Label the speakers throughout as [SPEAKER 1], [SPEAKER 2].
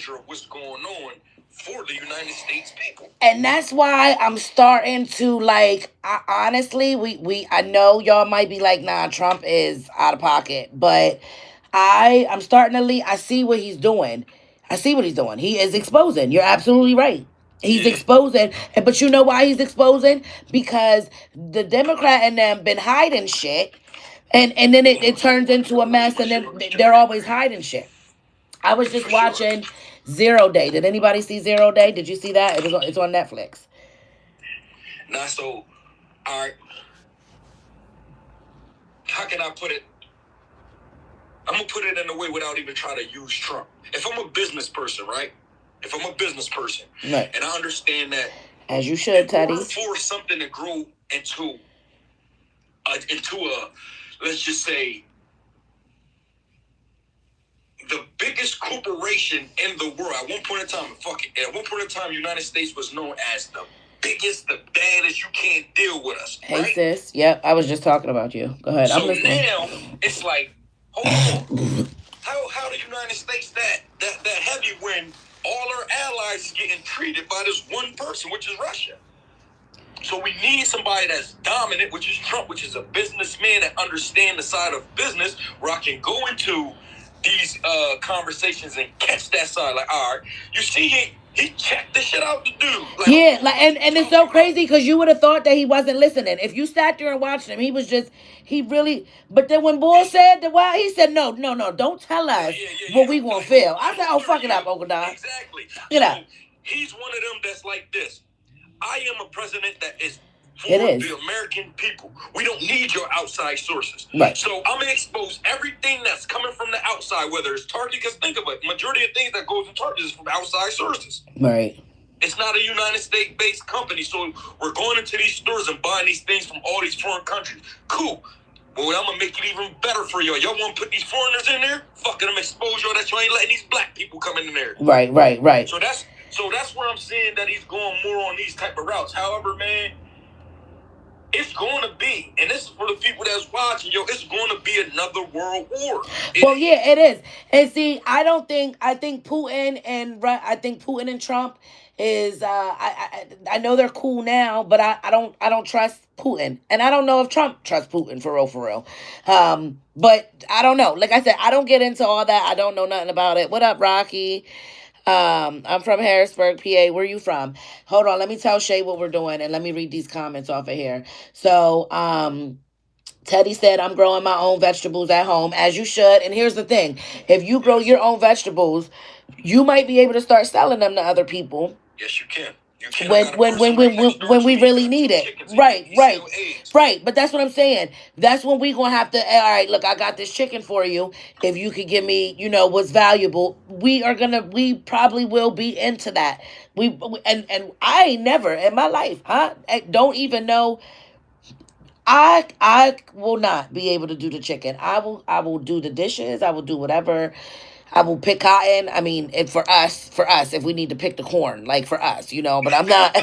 [SPEAKER 1] exposure of what's going on for the United States people.
[SPEAKER 2] And that's why I'm starting to like. Honestly, I know y'all might be like, nah, Trump is out of pocket, but I'm starting to leave. I see what he's doing. I see what he's doing. He is exposing. You're absolutely right. He's
[SPEAKER 1] Yeah.
[SPEAKER 2] exposing, but you know why he's exposing? Because the Democrat and them been hiding shit, and then it turns into a mess, and then they're always hiding shit. I was just
[SPEAKER 1] For sure.
[SPEAKER 2] watching Zero Day. Did anybody see Zero Day? Did you see that? It's on Netflix.
[SPEAKER 1] Now, so, all right, how can I put it? I'm going to put it in a way without even trying to use Trump. If I'm a business person, right? If I'm a business person,
[SPEAKER 2] Right.
[SPEAKER 1] and I understand that,
[SPEAKER 2] as you should, Teddy,
[SPEAKER 1] for something to grow into a, let's just say, the biggest corporation in the world. At one point in time, the United States was known as the biggest, the baddest. You can't deal with us.
[SPEAKER 2] Hey,
[SPEAKER 1] right?
[SPEAKER 2] sis. Yep, I was just talking about you. Go ahead.
[SPEAKER 1] So
[SPEAKER 2] I'm listening.
[SPEAKER 1] now it's like, hold on. How the United States that heavy when all our allies is getting treated by this one person, which is Russia? So we need somebody that's dominant, which is Trump, which is a businessman that understands the side of business, where I can go into these conversations and catch that side. Like, all right, you see, he checked the shit out the dude. Like,
[SPEAKER 2] yeah, like, and it's so crazy because you would have thought that he wasn't listening. If you sat there and watched him, he really. But then when Bull said the why, he said, no, don't tell us what we gonna feel. I said, oh, fuck it up, Uncle Don.
[SPEAKER 1] Exactly.
[SPEAKER 2] You know,
[SPEAKER 1] he's one of them that's like this. I am a president that is for the American people. We don't need your outside sources.
[SPEAKER 2] Right.
[SPEAKER 1] So I'm going to expose everything that's coming from the outside, whether it's Target, because think of it, majority of things that goes in Target is from outside sources.
[SPEAKER 2] Right.
[SPEAKER 1] It's not a United States-based company, so we're going into these stores and buying these things from all these foreign countries. Cool. Well, I'm going to make it even better for y'all. Y'all want to put these foreigners in there? Fucking them expose y'all that you ain't letting these black people come in there.
[SPEAKER 2] Right.
[SPEAKER 1] So that's where I'm saying that he's going more on these type of routes. However, man, it's going to be, and this is for the people that's watching, it's going to be another world war.
[SPEAKER 2] Well, yeah, it is. And see, I think Putin and Trump is I know they're cool now, but I don't trust Putin, and I don't know if Trump trusts Putin for real. But I don't know. Like I said, I don't get into all that. I don't know nothing about it. What up, Rocky? I'm from Harrisburg, PA. Where you from? Hold on, let me tell Shay what we're doing, and let me read these comments off of here. So, Teddy said, I'm growing my own vegetables at home, as you should. And here's the thing. If you grow your own vegetables, you might be able to start selling them to other people.
[SPEAKER 1] Yes, you can.
[SPEAKER 2] When we really need it. Right. But that's what I'm saying. That's when we gonna have to, all right, look, I got this chicken for you. If you could give me, what's valuable, we probably will be into that. And I ain't never in my life, I don't even know. I will not be able to do the chicken. I will do the dishes. I will do whatever. I will pick cotton. I mean, for us, if we need to pick the corn, like for us, but I'm not,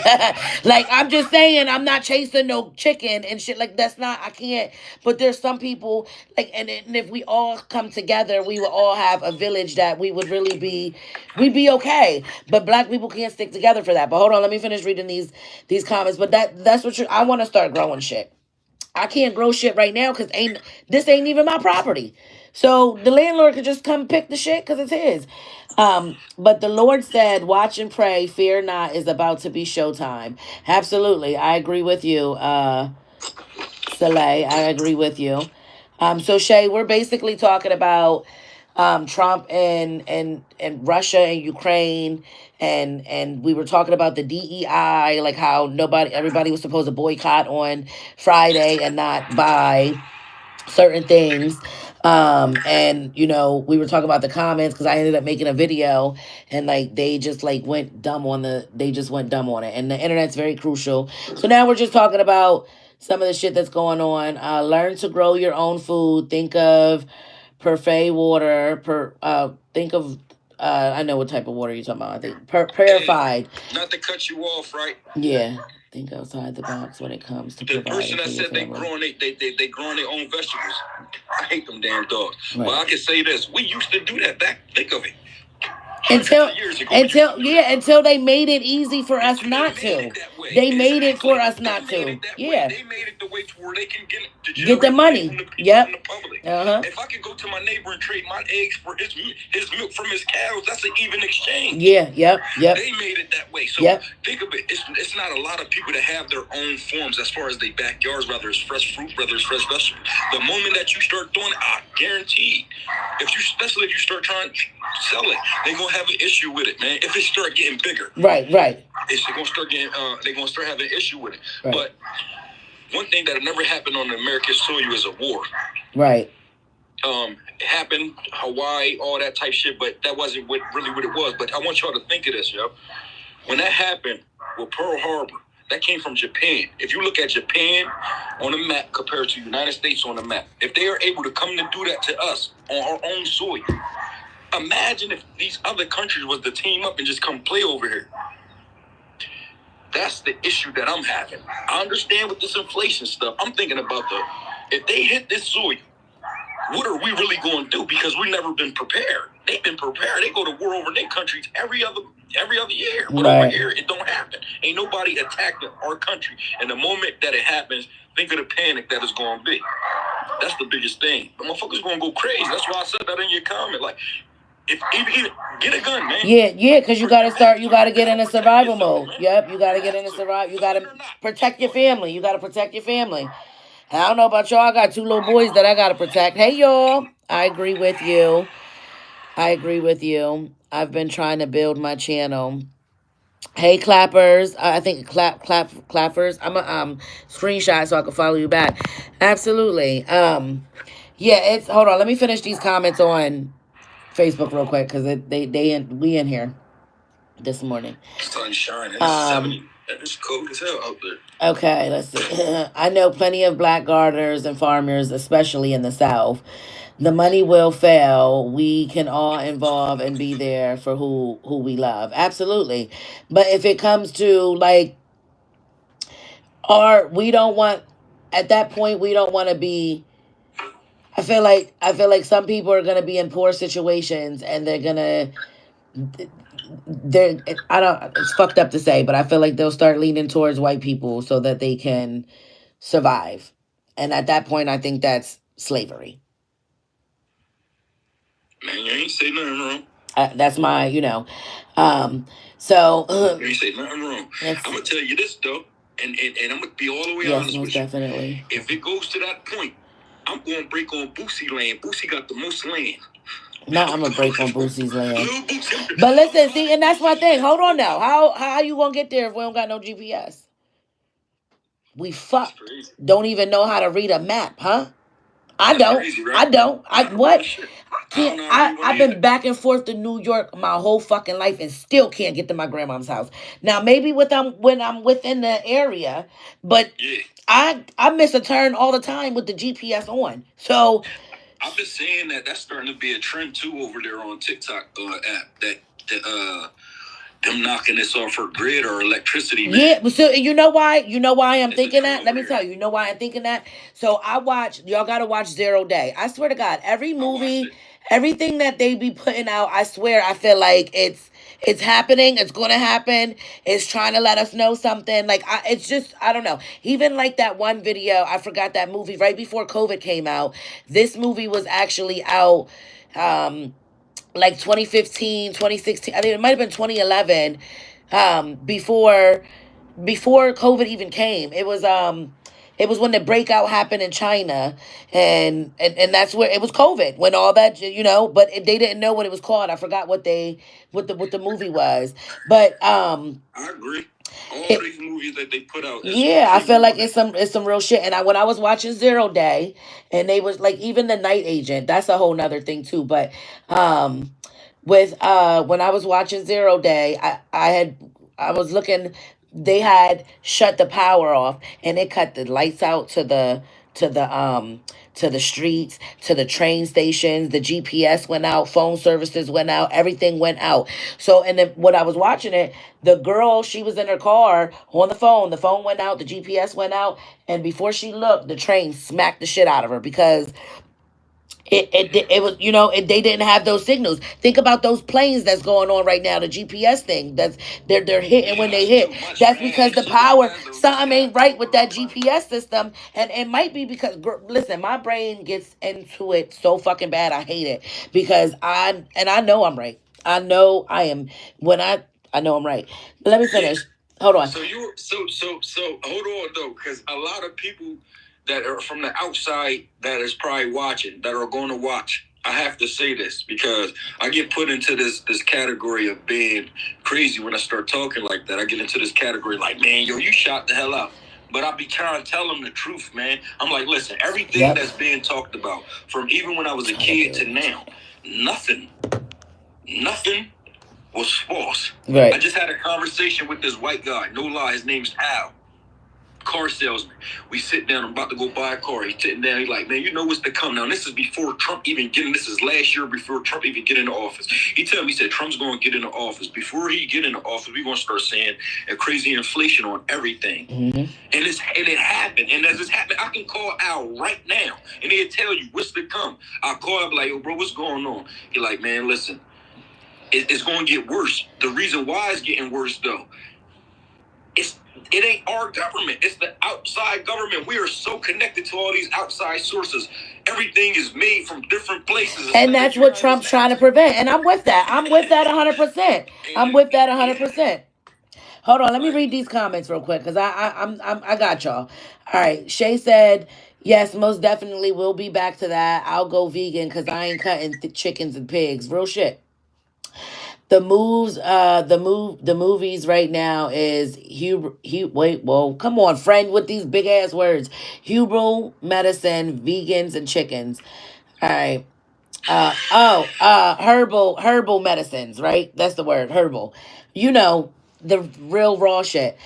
[SPEAKER 2] like, I'm just saying, I'm not chasing no chicken and shit. Like, that's not, I can't, but there's some people, like, and if we all come together, we will all have a village that we would really we'd be okay. But black people can't stick together for that. But hold on, let me finish reading these comments. But that's what I want to start growing shit. I can't grow shit right now because this ain't even my property. So the landlord could just come pick the shit because it's his. But the Lord said, watch and pray, fear not, is about to be showtime. Absolutely. I agree with you, Saleh. I agree with you. So Shay, we're basically talking about Trump and Russia and Ukraine, and we were talking about the DEI, like how everybody was supposed to boycott on Friday and not buy certain things. And we were talking about the comments because I ended up making a video and like they just like went dumb on it, and the internet's very crucial. So now we're just talking about some of the shit that's going on. Learn to grow your own food. Think of Perfait water. Think of I know what type of water you're talking about. I think purified.
[SPEAKER 1] Not to cut you off, right?
[SPEAKER 2] Yeah. Think outside the box when it comes to
[SPEAKER 1] the person that said they growing their own vegetables. I hate them damn dogs. Right. But I can say this: we used to do that back. Think of it.
[SPEAKER 2] until
[SPEAKER 1] hundreds of years ago.
[SPEAKER 2] until they made it easy for us
[SPEAKER 1] And they
[SPEAKER 2] not
[SPEAKER 1] made
[SPEAKER 2] to.
[SPEAKER 1] it that way.
[SPEAKER 2] They made it for
[SPEAKER 1] Exactly.
[SPEAKER 2] us
[SPEAKER 1] They
[SPEAKER 2] not
[SPEAKER 1] made
[SPEAKER 2] to.
[SPEAKER 1] it that way.
[SPEAKER 2] Yeah.
[SPEAKER 1] They made it the way to where they can to
[SPEAKER 2] Get the
[SPEAKER 1] generate money from
[SPEAKER 2] money.
[SPEAKER 1] the people,
[SPEAKER 2] Yep.
[SPEAKER 1] from the public.
[SPEAKER 2] Uh-huh.
[SPEAKER 1] If I could go to my neighbor and trade my eggs for his milk from his cows, that's an even exchange.
[SPEAKER 2] Yeah. Yep. Yep.
[SPEAKER 1] They made it that way. So
[SPEAKER 2] Yep.
[SPEAKER 1] think of it. It's not a lot of people that have their own farms as far as their backyards, whether it's fresh fruit, whether it's fresh vegetables. The moment that you start doing it, I guarantee, especially if you start trying to sell it, they're gonna have an issue with it, man. If it start getting bigger,
[SPEAKER 2] Right.
[SPEAKER 1] it's gonna start getting. They're gonna start having an issue with it.
[SPEAKER 2] Right.
[SPEAKER 1] But one thing that never happened on American soil is a war.
[SPEAKER 2] Right.
[SPEAKER 1] It happened, Hawaii, all that type shit, but that wasn't really what it was. But I want y'all to think of this, yo. When that happened with Pearl Harbor, that came from Japan. If you look at Japan on a map compared to the United States on a map, if they are able to come to do that to us on our own soil, imagine if these other countries was to team up and just come play over here. That's the issue that I'm having. I understand with this inflation stuff. I'm thinking about if they hit this soil, what are we really going to do? Because we've never been prepared. They've been prepared. They go to war over their countries every other year. But over here, it don't happen. Ain't nobody attacking our country. And the moment that it happens, think of the panic that it's going to be. That's the biggest thing. The motherfuckers going to go crazy. That's why I said that in your comment. Like, if even get a gun, man.
[SPEAKER 2] Yeah, because you got to get in a survival mode. Yep, you got to get in a survival. You got to protect your family. You got to protect your family. I don't know about y'all. I got 2 little boys that I got to protect. Hey, y'all. I agree with you. I've been trying to build my channel. Hey, clappers. I think clappers. I'm a screenshot so I can follow you back. Absolutely. Yeah, it's hold on. Let me finish these comments on Facebook real quick because we in here this morning.
[SPEAKER 1] Sun shining. It's 70. It's cold as hell out there.
[SPEAKER 2] Okay, let's see. I know plenty of black gardeners and farmers, especially in the South. The money will fail. We can all involve and be there for who we love. Absolutely. But if it comes to like we don't want at that point we don't want to be I feel like some people are gonna be in poor situations and I don't it's fucked up to say, but I feel like they'll start leaning towards white people so that they can survive. And at that point I think that's slavery.
[SPEAKER 1] Man, you ain't say nothing wrong.
[SPEAKER 2] That's my,
[SPEAKER 1] so you ain't say nothing wrong. I'm gonna tell you this though, and I'm gonna be all the way honest with
[SPEAKER 2] definitely.
[SPEAKER 1] You. If it goes to that point, I'm gonna break on Boosie land. Boosie got the most land.
[SPEAKER 2] I'm gonna break on Boosie's land. But listen, see, and that's my thing. Hold on now. How you gonna get there if we don't got no GPS? We fucked. Don't even know how to read a map, huh? I don't. Crazy, right? I don't. What? I've been back and forth to New York my whole fucking life and still can't get to my grandma's house. Now maybe when I'm within the area, but I miss a turn all the time with the GPS on. So
[SPEAKER 1] I've been saying that's starting to be a trend too over there on TikTok app that them knocking this off her grid or electricity. Man.
[SPEAKER 2] Yeah, so you know why I'm thinking that? Let me tell you, you know why I'm thinking that? So y'all gotta watch 0 Day. I swear to God, every movie, everything that they be putting out, I swear I feel like it's happening, it's gonna happen, it's trying to let us know something. Like it's just I don't know. Even like that one video, I forgot that movie right before COVID came out. This movie was actually out like 2015, 2016, I think it might have been 2011, before COVID even came. It was when the breakout happened in China, and that's where it was COVID when all that but they didn't know what it was called. I forgot what the movie was, but
[SPEAKER 1] I agree. All these movies that they put out.
[SPEAKER 2] I feel like it's some real shit. And when I was watching 0 Day, and they was like even the Night Agent, that's a whole nother thing too. But with when I was watching 0 Day, I was looking. They had shut the power off and they cut the lights out to the streets, to the train stations. The GPS went out, phone services went out, everything went out. So, and then when I was watching it, the girl, she was in her car on the phone went out, the GPS went out, and before she looked, the train smacked the shit out of her because It was, they didn't have those signals. Think about those planes that's going on right now, the GPS thing. They're hitting
[SPEAKER 1] Yeah,
[SPEAKER 2] when they
[SPEAKER 1] that's too
[SPEAKER 2] hit.
[SPEAKER 1] much,
[SPEAKER 2] That's
[SPEAKER 1] man.
[SPEAKER 2] because
[SPEAKER 1] And
[SPEAKER 2] the
[SPEAKER 1] shit like
[SPEAKER 2] power,
[SPEAKER 1] that, though, you
[SPEAKER 2] something ain't
[SPEAKER 1] gotta
[SPEAKER 2] right
[SPEAKER 1] talk
[SPEAKER 2] with
[SPEAKER 1] with
[SPEAKER 2] that
[SPEAKER 1] everybody.
[SPEAKER 2] GPS system. And it might be because, listen, my brain gets into it so fucking bad. I hate it because I know I'm right. I know I am when I know I'm right. But let me
[SPEAKER 1] Yeah.
[SPEAKER 2] finish. Hold on.
[SPEAKER 1] So hold on though, because a lot of people that are from the outside that is probably watching, that are going to watch. I have to say this because I get put into this category of being crazy when I start talking like that. I get into this category like, man, yo, you shot the hell out. But I be trying to tell them the truth, man. I'm like, listen, everything
[SPEAKER 2] Yep.
[SPEAKER 1] that's being talked about from even when I was a kid to now, nothing, nothing was false.
[SPEAKER 2] Right.
[SPEAKER 1] I just had a conversation with this white guy. No lie, his name's Al. Car salesman. We sit down. I'm about to go buy a car. He's sitting down. He's like, man, you know what's to come now. This is before Trump even getting. This is last year before Trump even get into office. He told me, he said, Trump's going to get into office. Before he get into office, we're going to start seeing a crazy inflation on everything.
[SPEAKER 2] Mm-hmm.
[SPEAKER 1] And it happened. And as it's happened, I can call Al right now, and he'll tell you what's to come. I'll call him like, yo, bro, what's going on? He's like, man, listen, it's going to get worse. The reason why it's getting worse, though, it ain't our government. It's the outside government. We are so connected to all these outside sources. Everything is made from different places.
[SPEAKER 2] And that's what Trump's trying to prevent. And I'm with that. I'm with that 100%. I'm with that 100%. Hold on, let me read these comments real quick because I got y'all. All right, Shay said, yes, most definitely we'll be back to that. I'll go vegan because I ain't cutting chickens and pigs. Real shit. The movies right now is wait, whoa, come on, friend, with these big ass words. Hubro medicine, vegans and chickens. All right. Herbal medicines, right? That's the word, herbal. You know, the real raw shit.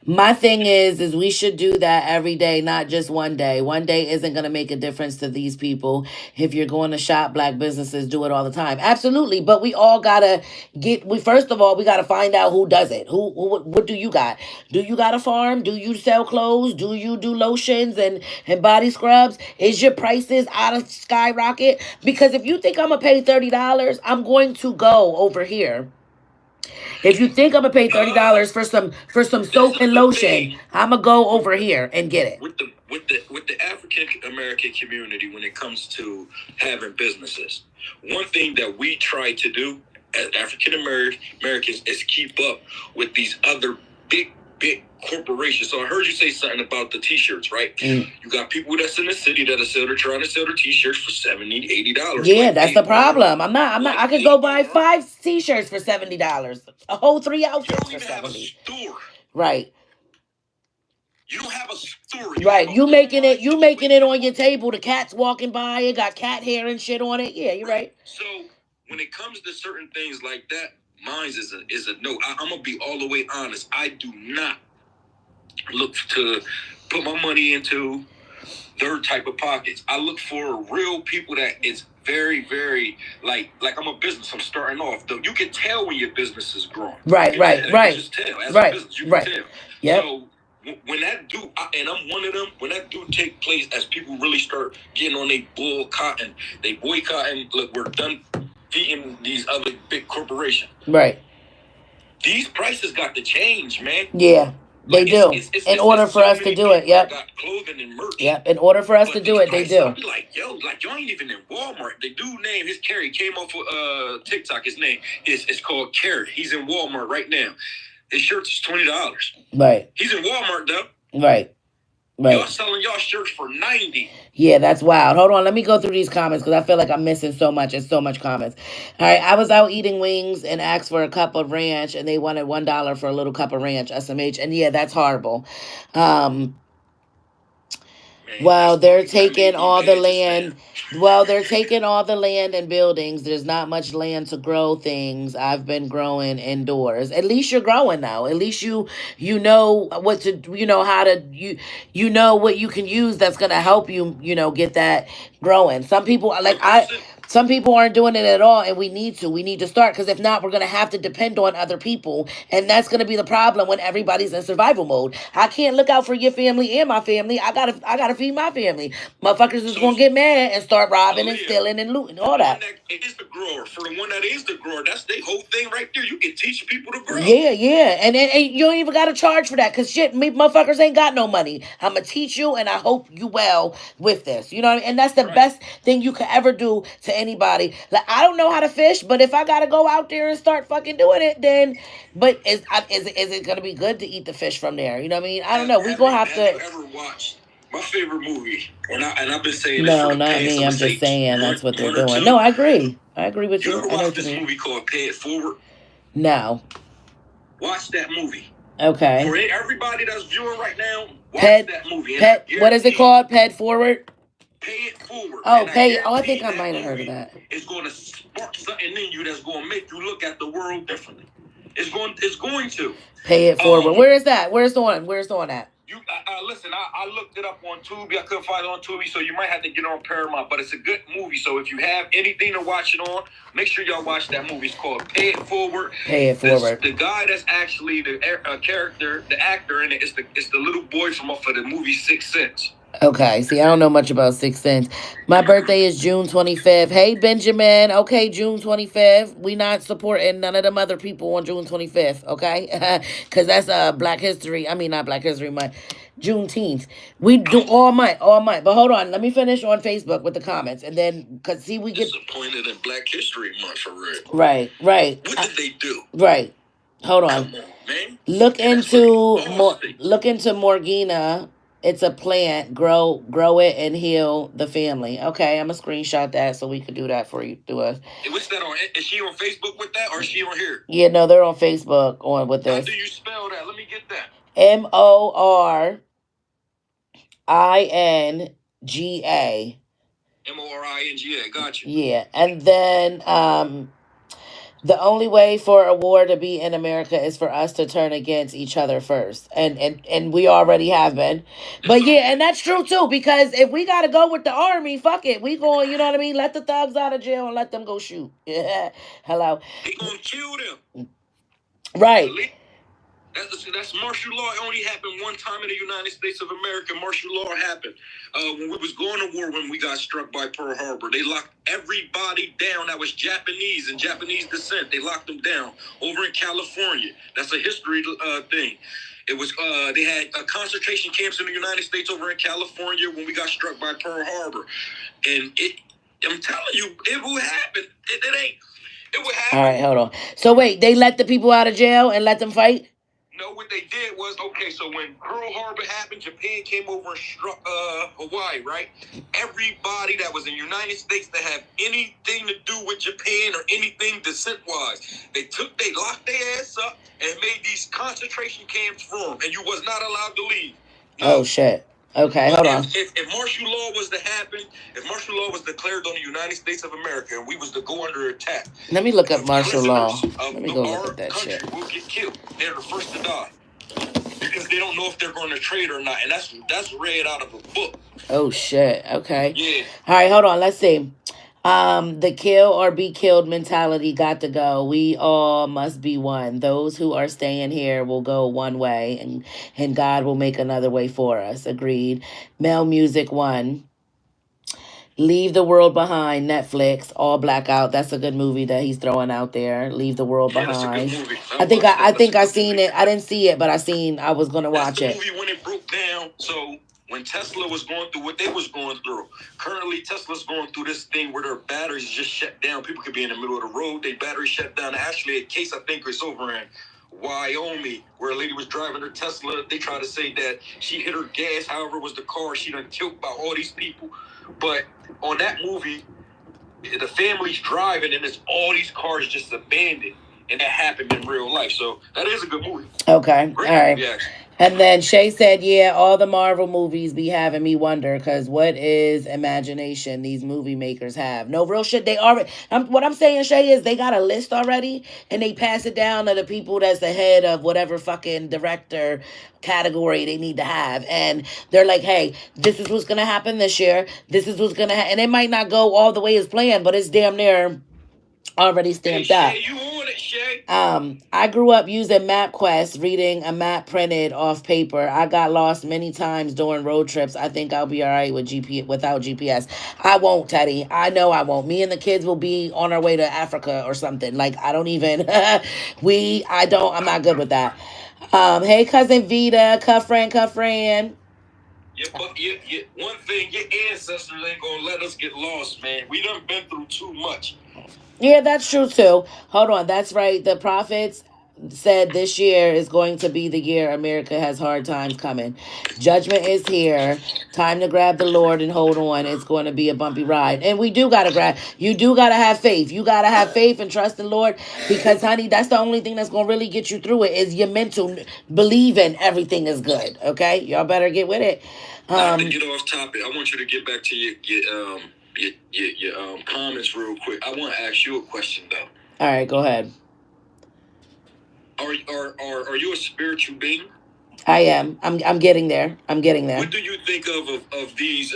[SPEAKER 2] My thing is we should do that every day, not just one day. One day isn't going to make a difference to these people. If you're going to shop black businesses, do it all the time. Absolutely. But we all got to first of all, we got to find out who does it. What do you got? Do you got a farm? Do you sell clothes? Do you do lotions and body scrubs? Is your prices out of skyrocket? Because if you think I'm going to pay $30, I'm going to go over here. If you think I'm gonna pay $30 for some soap and lotion, I'm gonna go over here and get it.
[SPEAKER 1] With the African American community, when it comes to having businesses, one thing that we try to do as African Americans is keep up with these other big corporations. So I heard you say something about the t-shirts, right? You got people that's in the city that are trying to sell their t-shirts for $70, $80.
[SPEAKER 2] Yeah,
[SPEAKER 1] like
[SPEAKER 2] that's the problem. I'm not. I could go buy 5 t-shirts for $70. A whole 3 outfits for 70.
[SPEAKER 1] Store.
[SPEAKER 2] Right.
[SPEAKER 1] You don't have a store.
[SPEAKER 2] Right. You making it on your table. The cat's walking by. It got cat hair and shit on it. Yeah, you're right.
[SPEAKER 1] So when it comes to certain things like that, mine is a no. I'm gonna be all the way honest. I do not look to put my money into their type of pockets. I look for real people that it's very, very like I'm a business. I'm starting off. Though you can tell when your business is growing.
[SPEAKER 2] Right.
[SPEAKER 1] You can just tell as a business. You can tell.
[SPEAKER 2] Yep.
[SPEAKER 1] So when that do, and I'm one of them, when that do take place, as people really start getting on they boycotting, look, we're done feeding these other big corporations.
[SPEAKER 2] Right.
[SPEAKER 1] These prices got to change, man.
[SPEAKER 2] Yeah. They do. In order for us to do it, yep.
[SPEAKER 1] Got clothing and merch.
[SPEAKER 2] Yep. In order for us to do it, they do.
[SPEAKER 1] I'll be like, yo, like y'all ain't even in Walmart. The dude name, his Carrie came off of TikTok. His name is called Carrie. He's in Walmart right now. His shirts is $20.
[SPEAKER 2] Right.
[SPEAKER 1] He's in Walmart though.
[SPEAKER 2] Right.
[SPEAKER 1] Y'all selling y'all shirts for $90.
[SPEAKER 2] Yeah, that's wild. Hold on, let me go through these comments because I feel like I'm missing so much. It's so much comments. All right, I was out eating wings and asked for a cup of ranch, and they wanted $1 for a little cup of ranch. SMH, and yeah, that's horrible. Well, they're taking all the land. Well, they're taking all the land and buildings. There's not much land to grow things. I've been growing indoors. At least you're growing now. At least you know what to, how to, you know what you can use that's going to help you, get that growing. Some people like Some people aren't doing it at all, and we need to. We need to start, because if not, we're going to have to depend on other people, and that's going to be the problem when everybody's in survival mode. I can't look out for your family and my family. I gotta feed my family. Motherfuckers is
[SPEAKER 1] So
[SPEAKER 2] going to get mad and start robbing and
[SPEAKER 1] Aaliyah,
[SPEAKER 2] stealing and looting,
[SPEAKER 1] for
[SPEAKER 2] all
[SPEAKER 1] the one
[SPEAKER 2] that.
[SPEAKER 1] that is the grower, for the one that is the grower, that's their whole thing right there. You can teach people to grow.
[SPEAKER 2] Yeah, yeah, and you don't even got to charge for that, because shit, me motherfuckers ain't got no money. I'm gonna teach you, and I hope you well with this. You know what I mean? And that's the
[SPEAKER 1] Right.
[SPEAKER 2] best thing you could ever do to anybody. Like, I don't know how to fish, but if I gotta go out there and start fucking doing it, then, but is it gonna be good to eat the fish from there? You know what I mean? I don't know. We gonna have
[SPEAKER 1] Have you
[SPEAKER 2] to.
[SPEAKER 1] ever watched my favorite movie? And I've been saying this for
[SPEAKER 2] No,
[SPEAKER 1] the
[SPEAKER 2] not
[SPEAKER 1] past,
[SPEAKER 2] me.
[SPEAKER 1] I'm gonna
[SPEAKER 2] I'm just
[SPEAKER 1] say
[SPEAKER 2] saying
[SPEAKER 1] one,
[SPEAKER 2] that's what they're
[SPEAKER 1] one or
[SPEAKER 2] doing.
[SPEAKER 1] two.
[SPEAKER 2] No, I agree. I agree with
[SPEAKER 1] You
[SPEAKER 2] you.
[SPEAKER 1] ever
[SPEAKER 2] I know
[SPEAKER 1] watched
[SPEAKER 2] what you
[SPEAKER 1] this
[SPEAKER 2] mean.
[SPEAKER 1] movie called Pay It Forward?
[SPEAKER 2] No.
[SPEAKER 1] Watch that movie.
[SPEAKER 2] Okay.
[SPEAKER 1] For everybody that's viewing right now, watch
[SPEAKER 2] Pet.
[SPEAKER 1] that movie. And
[SPEAKER 2] Pet.
[SPEAKER 1] I
[SPEAKER 2] What is it
[SPEAKER 1] guarantee
[SPEAKER 2] called? Pet forward.
[SPEAKER 1] Pay It Forward.
[SPEAKER 2] Oh,
[SPEAKER 1] And I
[SPEAKER 2] pay. Oh, I think
[SPEAKER 1] guarantee
[SPEAKER 2] I might
[SPEAKER 1] that
[SPEAKER 2] have heard of
[SPEAKER 1] movie
[SPEAKER 2] that.
[SPEAKER 1] is going to spark something in you that's going to make you look at the world differently. It's going to.
[SPEAKER 2] Pay it forward. Where is that? Where's the one? Where's the one at?
[SPEAKER 1] You listen. I looked it up on Tubi. I couldn't find it on Tubi, so you might have to get on Paramount. But it's a good movie. So if you have anything to watch it on, make sure y'all watch that movie. It's called Pay It Forward.
[SPEAKER 2] Pay It Forward.
[SPEAKER 1] The guy that's actually the character, the actor in it, is the little boy from off of the movie Sixth Sense.
[SPEAKER 2] Okay, see, I don't know much about Sixth Sense. My birthday is June 25th. Hey, Benjamin. Okay, June 25th. We not supporting none of them other people on June 25th, okay? Because that's Black History. I mean, not Black History Month. Juneteenth. We do all month, all month. But hold on, let me finish on Facebook with the comments. And then, because see, we get...
[SPEAKER 1] Disappointed in Black History Month, for real.
[SPEAKER 2] Right.
[SPEAKER 1] What did they do?
[SPEAKER 2] Right. Hold on.
[SPEAKER 1] Come on, man.
[SPEAKER 2] Look
[SPEAKER 1] And
[SPEAKER 2] into
[SPEAKER 1] Boston.
[SPEAKER 2] look into Morgana. It's a plant. Grow it and heal the family. Okay, I'm gonna screenshot that so we could do that for you. Do us.
[SPEAKER 1] What's that on? Is she on Facebook with that, or is she on here?
[SPEAKER 2] Yeah, no, they're on Facebook on with
[SPEAKER 1] How
[SPEAKER 2] this.
[SPEAKER 1] do you spell that? Let me get that.
[SPEAKER 2] Moringa.
[SPEAKER 1] Moringa. Got you.
[SPEAKER 2] Yeah, and then the only way for a war to be in America is for us to turn against each other first. And we already have been. But yeah, and that's true too, because if we gotta go with the army, fuck it. We going, you know what I mean? Let the thugs out of jail and let them go shoot. Yeah. Hello.
[SPEAKER 1] They gonna kill them.
[SPEAKER 2] Right.
[SPEAKER 1] That's martial law. It only happened one time in the United States of America. Martial law happened when we was going to war, when we got struck by Pearl Harbor. They locked everybody down that was Japanese and Japanese descent. They locked them down over in California. That's a history thing. It was they had concentration camps in the United States over in California when we got struck by Pearl Harbor, and I'm telling you, it will happen. It will happen.
[SPEAKER 2] All right, hold on. So wait, they let the people out of jail and let them fight?
[SPEAKER 1] No, what they did was, okay, so when Pearl Harbor happened, Japan came over and struck Hawaii, right? Everybody that was in the United States that had anything to do with Japan or anything descent-wise, they locked their ass up and made these concentration camps for them, and you was not allowed to leave.
[SPEAKER 2] No. Oh, shit. Okay, hold on.
[SPEAKER 1] If martial law was to happen, if martial law was declared on the United States of America and we was to go under attack,
[SPEAKER 2] let me look up martial law. Let me go
[SPEAKER 1] look
[SPEAKER 2] at that shit.
[SPEAKER 1] Will get killed. They're the first to die because they don't know if they're going to trade or not, and that's read out of a book.
[SPEAKER 2] Oh shit. Okay.
[SPEAKER 1] Yeah.
[SPEAKER 2] All right, hold on. Let's see. The kill or be killed mentality got to go. We all must be one. Those who are staying here will go one way, and God will make another way for us. Agreed. Mel Music 1. Leave the World Behind, Netflix, all blackout. That's a good movie that he's throwing out there. Leave the World Behind.
[SPEAKER 1] That's a good movie.
[SPEAKER 2] I think I seen it. I didn't see it, but I was gonna watch it.
[SPEAKER 1] That's the movie when it broke down. So when Tesla was going through what they was going through, currently Tesla's going through this thing where their batteries just shut down. People could be in the middle of the road, their batteries shut down. Actually, a case I think is over in Wyoming, where a lady was driving her Tesla. They try to say that she hit her gas, however was the car, she done killed by all these people. But on that movie, the family's driving and there's all these cars just abandoned. and that happened in real life. So that is a good movie.
[SPEAKER 2] Okay.
[SPEAKER 1] Great
[SPEAKER 2] All right.
[SPEAKER 1] movie, actually.
[SPEAKER 2] And then Shay said, yeah, all the Marvel movies be having me wonder because what is imagination these movie makers have? No real shit. They already, what I'm saying, Shay, is they got a list already and they pass it down to the people that's the head of whatever fucking director category they need to have. And they're like, hey, this is what's going to happen this year. This is what's going to happen. And it might not go all the way as planned, but it's damn near already stamped up.
[SPEAKER 1] Shay, you on it, Shay?
[SPEAKER 2] I grew up using MapQuest, reading a map printed off paper. I got lost many times during road trips. I think I'll be all right with without GPS. I won't, Teddy. I know I won't. Me and the kids will be on our way to Africa or something. Like I don't even. I'm not good with that. Hey, cousin Vita, cuff friend.
[SPEAKER 1] Yeah, but one thing, your ancestors ain't gonna let us get lost, man. We done been through too much.
[SPEAKER 2] Yeah, that's true too. Hold on, that's right. The prophets said this year is going to be the year America has hard times coming. Judgment is here. Time to grab the Lord and hold on. It's going to be a bumpy ride. And we do got to you do got to have faith. You got to have faith and trust in the Lord because, honey, that's the only thing that's going to really get you through it is your mental believing everything is good. Okay? Y'all better get with it.
[SPEAKER 1] Not to get off topic, I want you to get back to your comments real quick. I want to ask you a question though.
[SPEAKER 2] All right, go ahead.
[SPEAKER 1] Are you a spiritual being?
[SPEAKER 2] I am. I'm getting there.
[SPEAKER 1] What do you think of these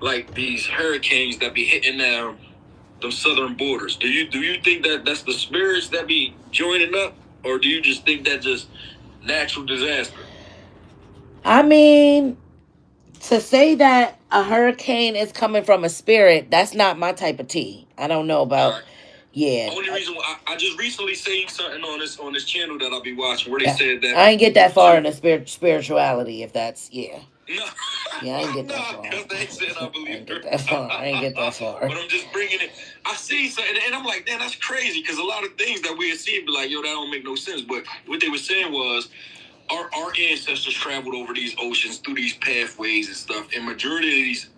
[SPEAKER 1] like these hurricanes that be hitting them southern borders? Do you think that that's the spirits that be joining up, or do you just think that just natural disaster?
[SPEAKER 2] I mean, to say that a hurricane is coming from a spirit, that's not my type of tea. I don't know about. Right. Yeah.
[SPEAKER 1] Only reason why I just recently seen something on this channel that I'll be watching where they said that
[SPEAKER 2] I ain't get that far in the spirituality. If that's
[SPEAKER 1] No.
[SPEAKER 2] Yeah, I ain't get that far.
[SPEAKER 1] Because they said I believe
[SPEAKER 2] I ain't get that far.
[SPEAKER 1] But I'm just bringing it. I see something, and I'm like, damn, that's crazy. Because a lot of things that we see be like, yo, that don't make no sense. But what they were saying was, our ancestors traveled over these oceans through these pathways and stuff. And majority of these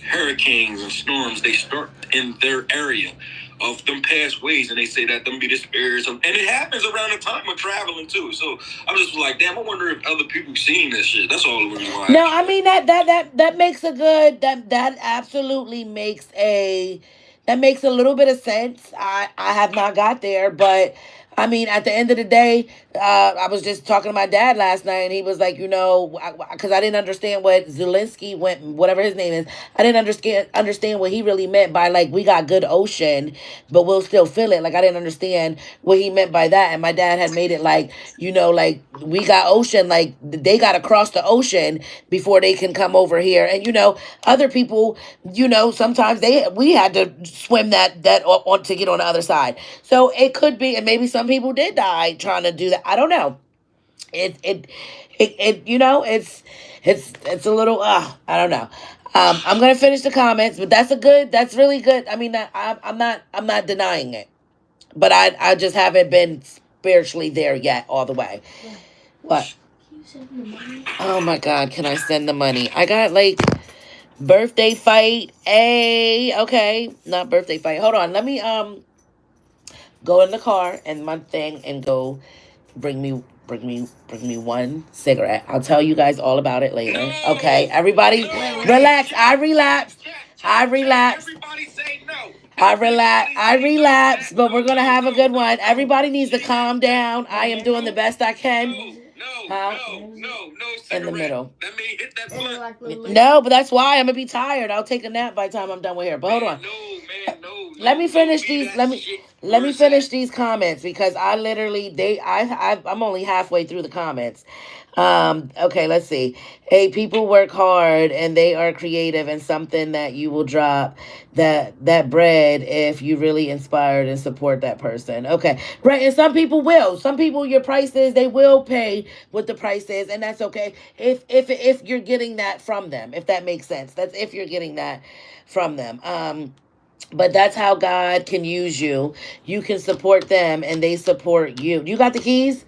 [SPEAKER 1] hurricanes and storms, they start in their area of them pathways, and they say that them be the spirits and it happens around the time of traveling too. So I'm just like, damn, I wonder if other people seen this shit. That's all the reason why.
[SPEAKER 2] No, I mean that makes a good that absolutely makes a little bit of sense. I have not got there, but I mean, at the end of the day, I was just talking to my dad last night, and he was like, because I didn't understand what Zelensky whatever his name is. I didn't understand what he really meant by like we got good ocean, but we'll still feel it. Like I didn't understand what he meant by that, and my dad had made it like like we got ocean, like they got to cross the ocean before they can come over here, and other people, sometimes we had to swim that on to get on the other side. So it could be, and maybe some people did die trying to do that. I don't know. It's a little I don't know. I'm gonna finish the comments, but that's really good. I mean, I'm not denying it, but I just haven't been spiritually there yet all the way. What? Oh my God, can I send the money? I got like birthday fight. Okay, not birthday fight. Hold on, let me go in the car and my thing and go bring me one cigarette. I'll tell you guys all about it later. Okay, everybody relax. I relapsed.
[SPEAKER 1] Everybody say no.
[SPEAKER 2] I relapsed, but we're gonna have a good one. Everybody needs to calm down. I am doing the best I can.
[SPEAKER 1] No,
[SPEAKER 2] in the middle.
[SPEAKER 1] That mean hit that blunt.
[SPEAKER 2] No, but that's why I'm gonna be tired. I'll take a nap by the time I'm done with here. But hold on.
[SPEAKER 1] No.
[SPEAKER 2] Let me finish these. Let me finish these comments because I literally I'm only halfway through the comments. Okay, let's see. Hey, people work hard and they are creative and something that you will drop that bread if you really inspired and support that person. Okay. Right. And some people will. Some people your prices, they will pay what the price is, and that's okay. If you're getting that from them, if that makes sense. That's if you're getting that from them. But that's how God can use you. You can support them and they support you. You got the keys?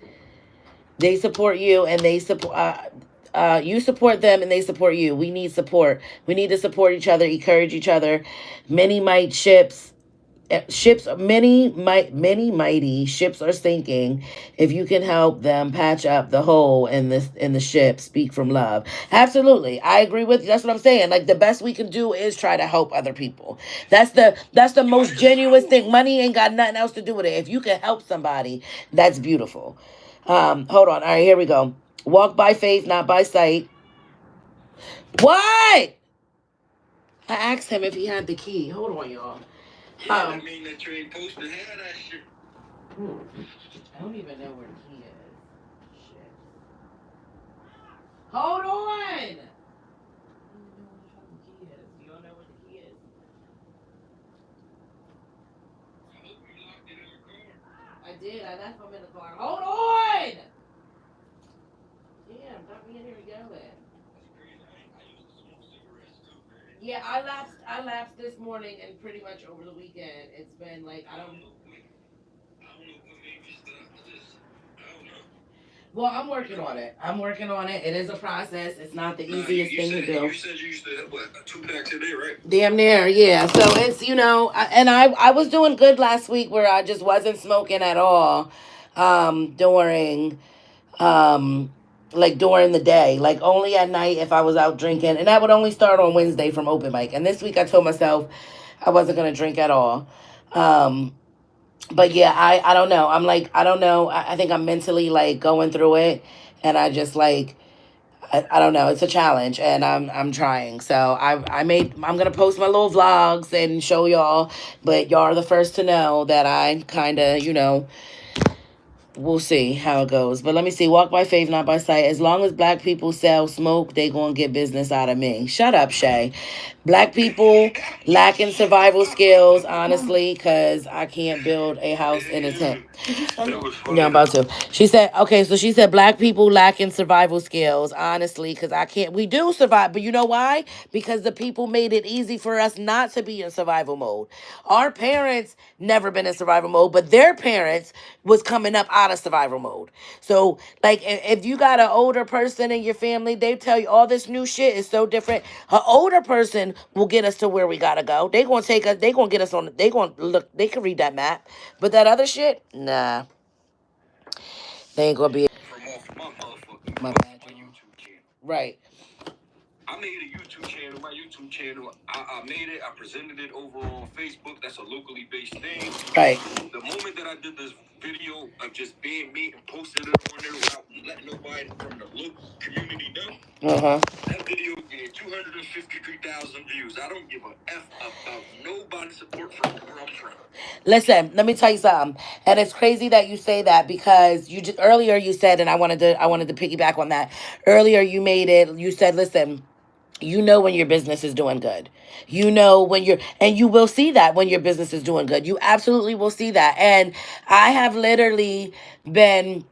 [SPEAKER 2] They support you and they support you support them and they support you. We need support. We need to support each other, encourage each other. Many might ships ships, many mighty ships are sinking. If you can help them patch up the hole in the ship, speak from love. Absolutely, I agree with you. That's what I'm saying. Like the best we can do is try to help other people. That's the most genuine thing. Money ain't got nothing else to do with it. If you can help somebody, that's beautiful. Hold on. All right, here we go. Walk by faith, not by sight. What? I asked him if he had the key. Hold on, y'all.
[SPEAKER 1] Yeah, I mean that you ain't supposed to have that shit.
[SPEAKER 2] I don't even know where the key is. Shit. Hold on. I don't even know where the fucking key is. You don't know where the key is?
[SPEAKER 1] I hope you locked it in your car.
[SPEAKER 2] I did. I left him in the car. Hold on. Damn, got me in here yelling.
[SPEAKER 1] That's crazy. I used to smoke cigarettes too, man.
[SPEAKER 2] Yeah, I lapsed this morning and pretty much over the weekend. It's been like I don't
[SPEAKER 1] know what made me stop. I don't know.
[SPEAKER 2] Well, I'm working on it. It is a process. It's not the easiest thing to do.
[SPEAKER 1] You said you used to have what, a 2-pack a day, right?
[SPEAKER 2] Damn near, yeah. So it's I was doing good last week where I just wasn't smoking at all, during like during the day, like only at night if I was out drinking, and that would only start on Wednesday from open mic. And this week I told myself I wasn't gonna drink at all. But yeah, I don't know. I'm like I don't know. I think I'm mentally like going through it, and I just like I don't know. It's a challenge, and I'm trying. So I'm gonna post my little vlogs and show y'all, but y'all are the first to know that I kind of we'll see how it goes. But let me see. Walk by faith, not by sight. As long as black people sell smoke, they gonna get business out of me. Shut up, Shay. Black people lacking survival skills, honestly, because I can't build a house in a tent. Yeah, I'm about to. She said, okay, so she said black people lacking survival skills, honestly, because I can't. We do survive, but you know why? Because the people made it easy for us not to be in survival mode. Our parents never been in survival mode, but their parents was coming up out of survival mode. So, like, if you got an older person in your family, they tell you all this new shit is so different. An older person will get us to where we gotta go. They gonna take us. They gonna get us on. They gonna look. They can read that map, but that other shit, nah, they ain't gonna be.
[SPEAKER 1] From off my motherfucking
[SPEAKER 2] My bad,
[SPEAKER 1] my YouTube channel.
[SPEAKER 2] Right.
[SPEAKER 1] I made a YouTube channel. My YouTube channel, I made it. I presented it over on Facebook. That's a locally based thing.
[SPEAKER 2] Right.
[SPEAKER 1] The moment that I did this video of just being me and posted it on there without letting nobody from the local community know, that video gained 253,000 views. I don't give a F about nobody's support from where I'm from.
[SPEAKER 2] Listen, let me tell you something. And it's crazy that you say that because earlier you said, and I wanted to piggyback on that. Earlier you said, listen, you know when your business is doing good. You know and you will see that when your business is doing good. You absolutely will see that. And I have literally been,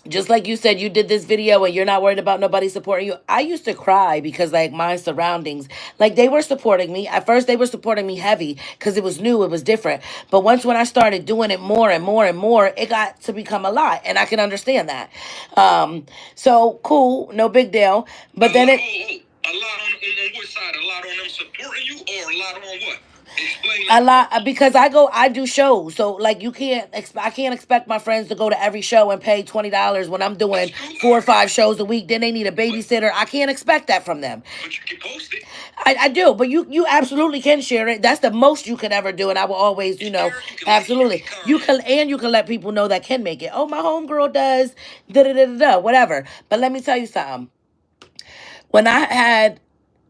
[SPEAKER 2] just like you said, you did this video and you're not worried about nobody supporting you. I used to cry because like my surroundings, like they were supporting me. At first they were supporting me heavy because it was new, it was different. But when I started doing it more and more and more, it got to become a lot. And I can understand that. So cool, no big deal. But then it...
[SPEAKER 1] A lot on what side? A lot on them supporting you, or a lot on what? Explain.
[SPEAKER 2] A lot, because I do shows, so like I can't expect my friends to go to every show and pay $20 when I'm doing 4 or 5 shows a week. Then they need a babysitter. I can't expect that from them.
[SPEAKER 1] But you can post it.
[SPEAKER 2] I do, but you absolutely can share it. That's the most you can ever do, and I will always, absolutely. You can let people know that can make it. Oh, my homegirl does, whatever. But let me tell you something. When I had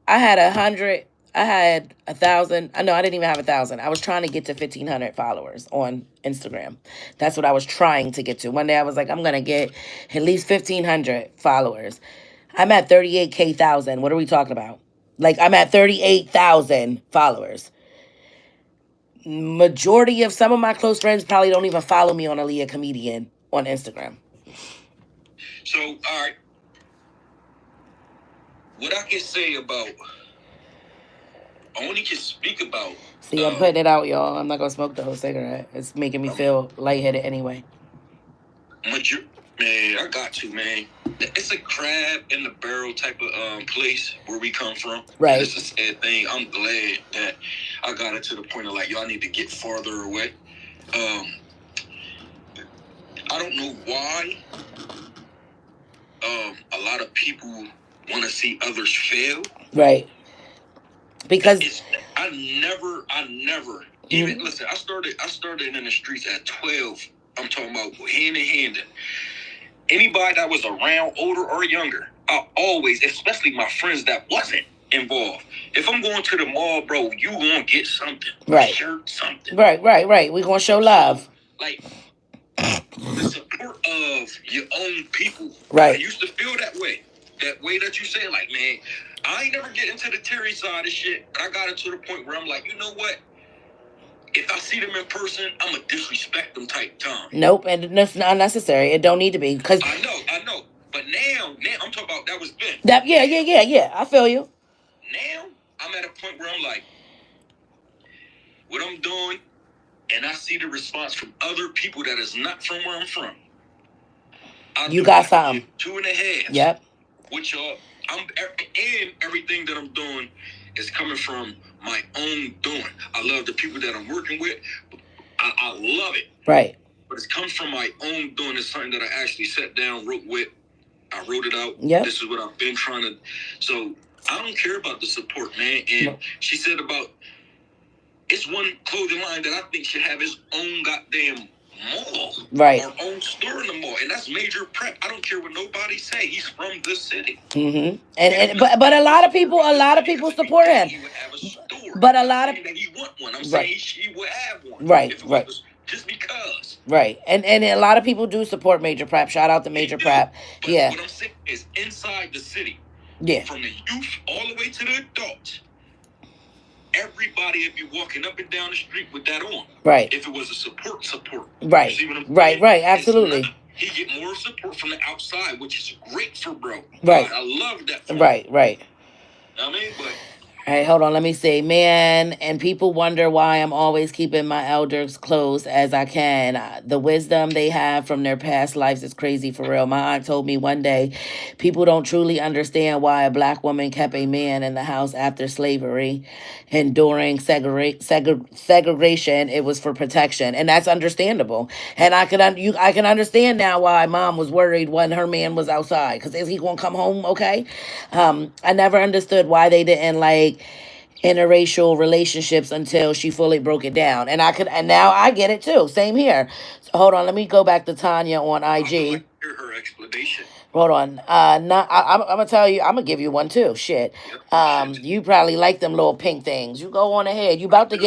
[SPEAKER 2] 100, I had 1,000. No, I didn't even have 1,000. I was trying to get to 1,500 followers on Instagram. That's what I was trying to get to. One day I was like, I'm gonna get at least 1,500 followers. I'm at 38,000. What are we talking about? Like, I'm at 38,000 followers. Majority of some of my close friends probably don't even follow me on Alea Comedian on Instagram.
[SPEAKER 1] So, all right. What I can say about, I only can speak about.
[SPEAKER 2] See, I'm putting it out, y'all. I'm not gonna smoke the whole cigarette. It's making me feel lightheaded anyway.
[SPEAKER 1] Man, I got you, man. It's a crab in the barrel type of place where we come from.
[SPEAKER 2] Right.
[SPEAKER 1] And it's a sad thing. I'm glad that I got it to the point of like, y'all need to get farther away. Um, I don't know why. A lot of people want to see others fail.
[SPEAKER 2] Right. Because
[SPEAKER 1] I never. Even listen, I started in the streets at 12. I'm talking about hand in hand. Anybody that was around, older or younger, I always, especially my friends that wasn't involved. If I'm going to the mall, bro, you gonna get something.
[SPEAKER 2] Right.
[SPEAKER 1] A shirt, something.
[SPEAKER 2] Right. We gonna show love.
[SPEAKER 1] Like the support of your own people.
[SPEAKER 2] Right.
[SPEAKER 1] I used to feel that way. That way that you say, like, man, I ain't never get into the Terry side of shit. But I got it to the point where I'm like, you know what? If I see them in person, I'm going to disrespect them type time.
[SPEAKER 2] Nope, and that's not necessary. It don't need to be. Cause
[SPEAKER 1] I know. But now I'm talking about that was then.
[SPEAKER 2] Yeah. I feel you.
[SPEAKER 1] Now, I'm at a point where I'm like, what I'm doing, and I see the response from other people that is not from where I'm from.
[SPEAKER 2] You got something.
[SPEAKER 1] 2.5.
[SPEAKER 2] Yep.
[SPEAKER 1] Which y'all, and everything that I'm doing is coming from my own doing. I love the people that I'm working with. I love it.
[SPEAKER 2] Right.
[SPEAKER 1] But it's come from my own doing. It's something that I actually sat down, wrote with. I wrote it out.
[SPEAKER 2] Yep.
[SPEAKER 1] This is what I've been trying to. So I don't care about the support, man. And she said about, it's one clothing line that I think should have its own goddamn mall.
[SPEAKER 2] Right.
[SPEAKER 1] Our own store in the mall. And that's Major Prep. I don't care what nobody say. He's from this city.
[SPEAKER 2] Mm-hmm. But a lot of people support him.
[SPEAKER 1] He would have a store.
[SPEAKER 2] But a lot of
[SPEAKER 1] he want one. I'm saying he would have one.
[SPEAKER 2] Right.
[SPEAKER 1] Just because.
[SPEAKER 2] Right. And a lot of people do support Major Prep. Shout out to Major Prep.
[SPEAKER 1] But
[SPEAKER 2] yeah.
[SPEAKER 1] What I'm saying is inside the city.
[SPEAKER 2] Yeah.
[SPEAKER 1] From the youth all the way to the adults. Everybody would be walking up and down the street with that on.
[SPEAKER 2] Right.
[SPEAKER 1] If it was a support.
[SPEAKER 2] Right.
[SPEAKER 1] You see what I'm
[SPEAKER 2] saying? Right. Absolutely.
[SPEAKER 1] He get more support from the outside, which is great for bro.
[SPEAKER 2] Right.
[SPEAKER 1] I love that.
[SPEAKER 2] Right.
[SPEAKER 1] I mean, but.
[SPEAKER 2] All right, hold on. Let me see. Man, and people wonder why I'm always keeping my elders close as I can. The wisdom they have from their past lives is crazy for real. My aunt told me one day, people don't truly understand why a black woman kept a man in the house after slavery. And during segregation, it was for protection. And that's understandable. And I can understand now why mom was worried when her man was outside. Because is he going to come home okay? I never understood why they didn't like interracial relationships until she fully broke it down. And now I get it too. Same here. So hold on, let me go back to Tanya on IG.
[SPEAKER 1] I would like to hear her explanation.
[SPEAKER 2] Hold on. I'm gonna tell you. I'm gonna give you one too. Shit. You probably like them little pink things. You go on ahead. You about to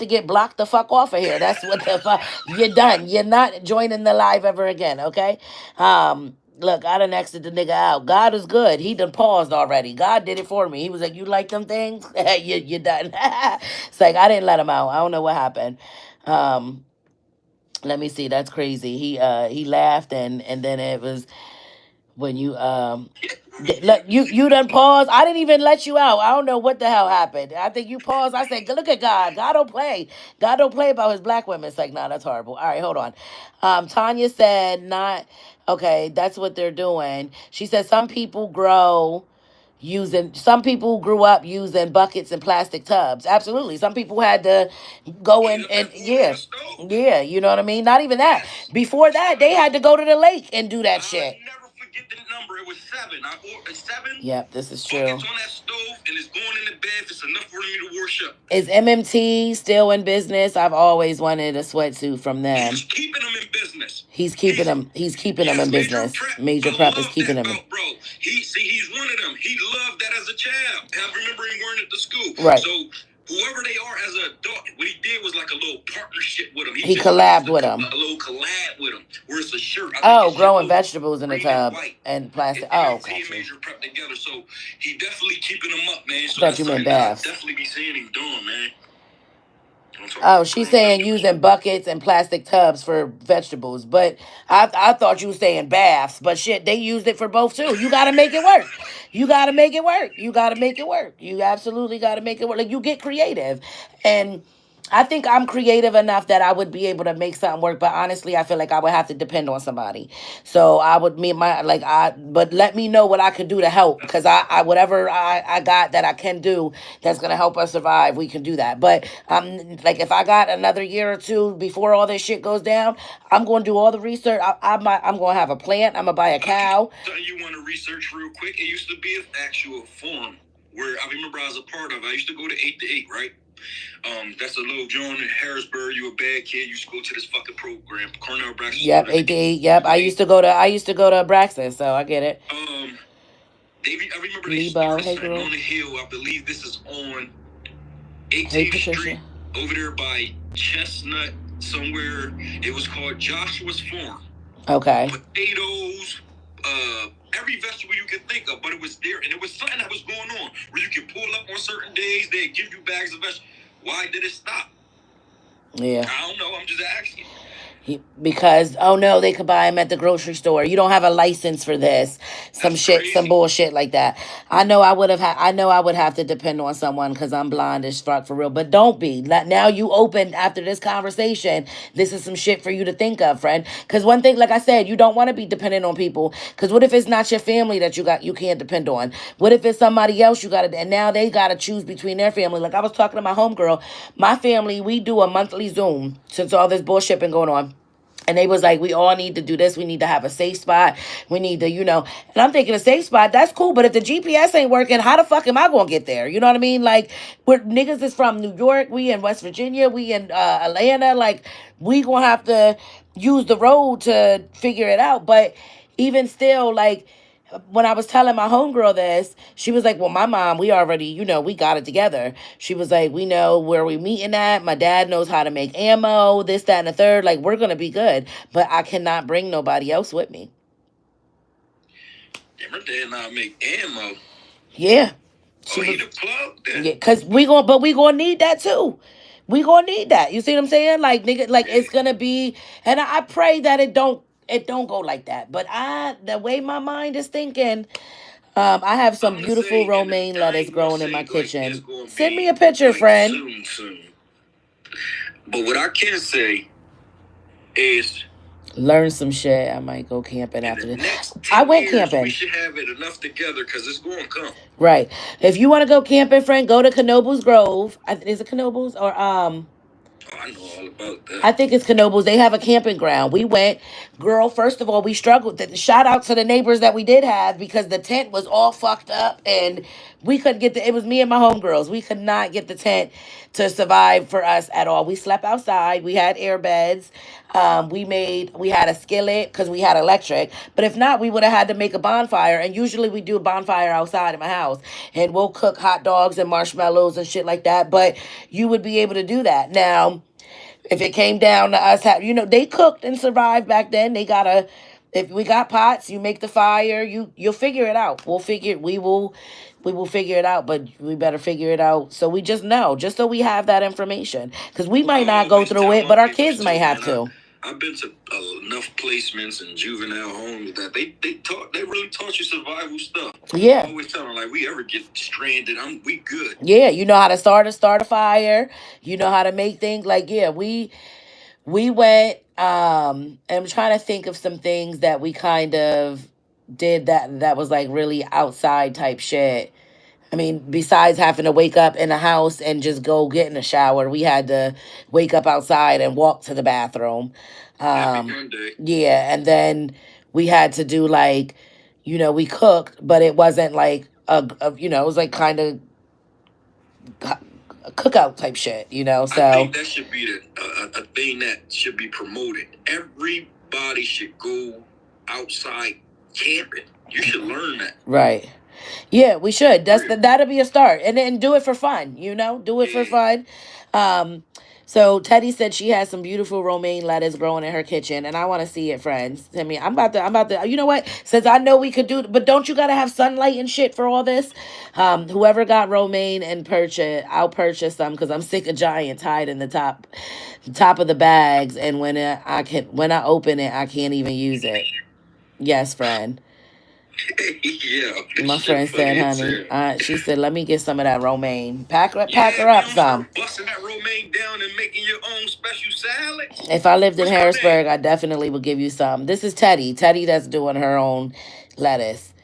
[SPEAKER 2] get blocked the fuck off of here. That's what the fuck. You're done. You're not joining the live ever again. Okay. Look, I done exited the nigga out. God is good. He done paused already. God did it for me. He was like, you like them things? You're done. It's like, I didn't let him out. I don't know what happened. Let me see. That's crazy. He laughed and then it was when you you done paused. I didn't even let you out. I don't know what the hell happened. I think you paused. I said, look at God. God don't play about his black women. It's like, nah, that's horrible. All right, hold on. Tanya said not okay, that's what they're doing. She said some people grew up using buckets and plastic tubs. Absolutely. Some people had to go in and yeah, you know what I mean? Not even that. Before that, they had to go to the lake and do that shit.
[SPEAKER 1] Never forget the number. It was 7. I ordered 7.
[SPEAKER 2] Yep, this is true.
[SPEAKER 1] Buckets on that stove and it's going in the bed. It's enough for me to wash up.
[SPEAKER 2] Is MMT still in business? I've always wanted a sweatsuit from them.
[SPEAKER 1] He's keeping them in business.
[SPEAKER 2] He's keeping them in business. Major Prep is keeping them.
[SPEAKER 1] Bro, he's one of them. He loved that as a child. I remember him wearing it to school.
[SPEAKER 2] Right.
[SPEAKER 1] So whoever they are as an adult, what he did was like a little partnership with him.
[SPEAKER 2] He collabed with him.
[SPEAKER 1] A little collab with him. Where it's a shirt.
[SPEAKER 2] Growing vegetables in a tub and plastic. Oh,
[SPEAKER 1] gotcha. He Major Prep together, so he definitely keeping them up, man. So
[SPEAKER 2] thought you meant baths.
[SPEAKER 1] Definitely be seeing him doing, man.
[SPEAKER 2] Oh, she's saying using buckets and plastic tubs for vegetables, but I thought you were saying baths. But shit, they used it for both too. You gotta make it work. You absolutely gotta make it work. Like, you get creative, and I think I'm creative enough that I would be able to make something work, but honestly, I feel like I would have to depend on somebody. So I would meet my like I, but let me know what I can do to help because I whatever I got that I can do that's gonna help us survive, we can do that. But like if I got another year or two before all this shit goes down, I'm gonna do all the research. I'm gonna have a plant. I'm gonna buy a cow.
[SPEAKER 1] You want to research real quick? It used to be an actual forum where I remember I was a part of. I used to go to 8 to 8, right? That's a little joint in Harrisburg. You a bad kid. You used to go to this fucking program, Cornell Braxton.
[SPEAKER 2] Yep, 8 to 8. Yep, I used to go to Braxton, so I get it.
[SPEAKER 1] I remember they
[SPEAKER 2] Lebo,
[SPEAKER 1] started
[SPEAKER 2] hey
[SPEAKER 1] something
[SPEAKER 2] girl.
[SPEAKER 1] on the hill. I believe this is on
[SPEAKER 2] Hey
[SPEAKER 1] 18th Street
[SPEAKER 2] Patricia.
[SPEAKER 1] over there by Chestnut somewhere. It was called Joshua's Farm.
[SPEAKER 2] Okay.
[SPEAKER 1] Potatoes, every vegetable you can think of, but it was there, and it was something that was going on where you could pull up on certain days. They'd give you bags of vegetables. Why did it stop?
[SPEAKER 2] Yeah.
[SPEAKER 1] I don't know. I'm just asking.
[SPEAKER 2] Because oh no, they could buy them at the grocery store. You don't have a license for this. Some
[SPEAKER 1] That's
[SPEAKER 2] shit,
[SPEAKER 1] crazy.
[SPEAKER 2] some bullshit like that. I know I would have had. I know I would have to depend on someone because I'm blind as fuck for real. But don't be. Now you open after this conversation. This is some shit for you to think of, friend. Because one thing, like I said, you don't want to be dependent on people. Because what if it's not your family that you can't depend on? What if it's somebody else you got to, and now they got to choose between their family? Like I was talking to my homegirl, my family, we do a monthly Zoom since all this bullshit been going on. And they was like, we all need to do this. We need to have a safe spot. We need to, and I'm thinking a safe spot, that's cool. But if the GPS ain't working, how the fuck am I going to get there? You know what I mean? Like, we're niggas is from New York. We in West Virginia. We in Atlanta. Like, we going to have to use the road to figure it out. But even still, like, when I was telling my homegirl this, she was like, well, my mom, we already, we got it together. She was like, we know where we meeting at. My dad knows how to make ammo, this, that, and the third. Like, we're going to be good. But I cannot bring nobody else with me.
[SPEAKER 1] Yeah, my dad not make ammo.
[SPEAKER 2] Yeah.
[SPEAKER 1] He the plug then.
[SPEAKER 2] Yeah, because we gonna need that too. We gonna need that. You see what I'm saying? Like, nigga, like it's gonna be, and I pray that it don't go like that. But the way my mind is thinking, I have some beautiful romaine lettuce growing in my kitchen. Send me a picture, friend.
[SPEAKER 1] Soon. But what I can say is
[SPEAKER 2] learn some shit. I might go camping after this. I went camping.
[SPEAKER 1] We should have it enough together because it's going to come.
[SPEAKER 2] Right. If you want to go camping, friend, go to Knoebels Grove. Is it Knoebels or
[SPEAKER 1] Oh, I know all about that.
[SPEAKER 2] I think it's Knoebels. They have a camping ground. We went. Girl, first of all, we struggled. Shout out to the neighbors that we did have because the tent was all fucked up and we couldn't get it was me and my homegirls. We could not get the tent to survive for us at all. We slept outside. We had air beds. We had a skillet because we had electric. But if not, we would have had to make a bonfire. And usually we do a bonfire outside in my house. And we'll cook hot dogs and marshmallows and shit like that. But you would be able to do that. Now, if it came down to us, they cooked and survived back then. If we got pots, you make the fire. You'll figure it out. We will figure it out. But we better figure it out so we just know, just so we have that information, because we might not go through it, but our kids might have to.
[SPEAKER 1] I've been to enough placements and juvenile homes that they really taught you survival stuff.
[SPEAKER 2] Yeah.
[SPEAKER 1] I always tell them, like, we ever get stranded, we good.
[SPEAKER 2] Yeah, you know how to start a fire. You know how to make things. Like, yeah, we went. And I'm trying to think of some things that we kind of did that was like really outside type shit. I mean, besides having to wake up in the house and just go get in a shower, we had to wake up outside and walk to the bathroom. Yeah, and then we had to do like, we cooked, but it wasn't like it was like kind of a cookout type shit, So
[SPEAKER 1] I think that should be a thing that should be promoted. Everybody should go outside camping. You should learn that.
[SPEAKER 2] Right. Yeah, we should. That'll be a start, and then do it for fun. Do it for fun. So Teddy said she has some beautiful romaine lettuce growing in her kitchen, and I want to see it, friends. I mean, I'm about to. You know what? Since I know we could do, but don't you gotta have sunlight and shit for all this? Whoever got romaine and purchase, I'll purchase some because I'm sick of giants hiding the top of the bags, and when I open it, I can't even use it. Yes, friend.
[SPEAKER 1] Yeah,
[SPEAKER 2] My
[SPEAKER 1] shit
[SPEAKER 2] friend said,
[SPEAKER 1] funny as
[SPEAKER 2] honey,
[SPEAKER 1] hell.
[SPEAKER 2] she said, let me get some of that romaine. Pack
[SPEAKER 1] Yeah,
[SPEAKER 2] her
[SPEAKER 1] if you
[SPEAKER 2] up
[SPEAKER 1] don't
[SPEAKER 2] some.
[SPEAKER 1] start busting that romaine down and making your own special salads.
[SPEAKER 2] If I lived in
[SPEAKER 1] What's her name?
[SPEAKER 2] Harrisburg, I definitely would give you some. This is Teddy. Teddy that's doing her own lettuce.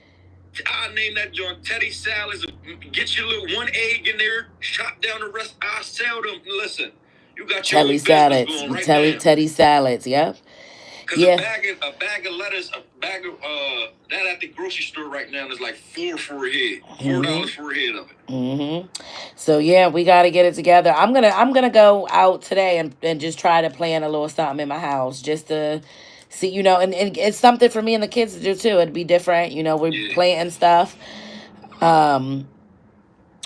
[SPEAKER 1] I'll name that joint Teddy Salads. Get your little one egg in there, chop down the rest. I'll sell them. Listen, you got your
[SPEAKER 2] Teddy
[SPEAKER 1] own business
[SPEAKER 2] salads.
[SPEAKER 1] going right
[SPEAKER 2] Teddy,
[SPEAKER 1] now.
[SPEAKER 2] Teddy salads, yep.
[SPEAKER 1] Cause
[SPEAKER 2] Yeah.
[SPEAKER 1] a bag of lettuce, a bag of that at the grocery store right now is like $4 for a head. $4 for a head of it.
[SPEAKER 2] Mm-hmm. So yeah, we got to get it together. I'm gonna go out today and just try to plan a little something in my house just to see, and it's something for me and the kids to do too. It'd be different, we're planting stuff. Um,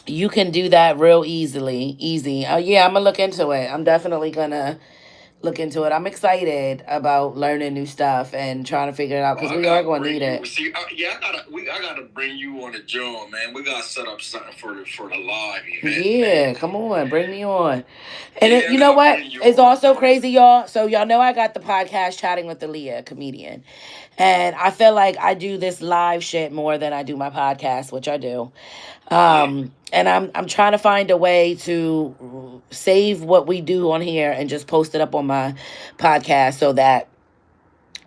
[SPEAKER 2] you can do that real easy. Oh yeah, I'm gonna look into it. I'm definitely gonna look into it. I'm excited about learning new stuff and trying to figure it out because we are going to need it.
[SPEAKER 1] See, I gotta bring you on the job, man. We gotta set up something for the live event.
[SPEAKER 2] Yeah,
[SPEAKER 1] man.
[SPEAKER 2] come on, bring me on. And
[SPEAKER 1] Yeah,
[SPEAKER 2] you know what? It's
[SPEAKER 1] on.
[SPEAKER 2] also crazy, y'all. So y'all know I got the podcast Chatting with Alea Comedian. And I feel like I do this live shit more than I do my podcast, which I do. And I'm trying to find a way to save what we do on here and just post it up on my podcast so that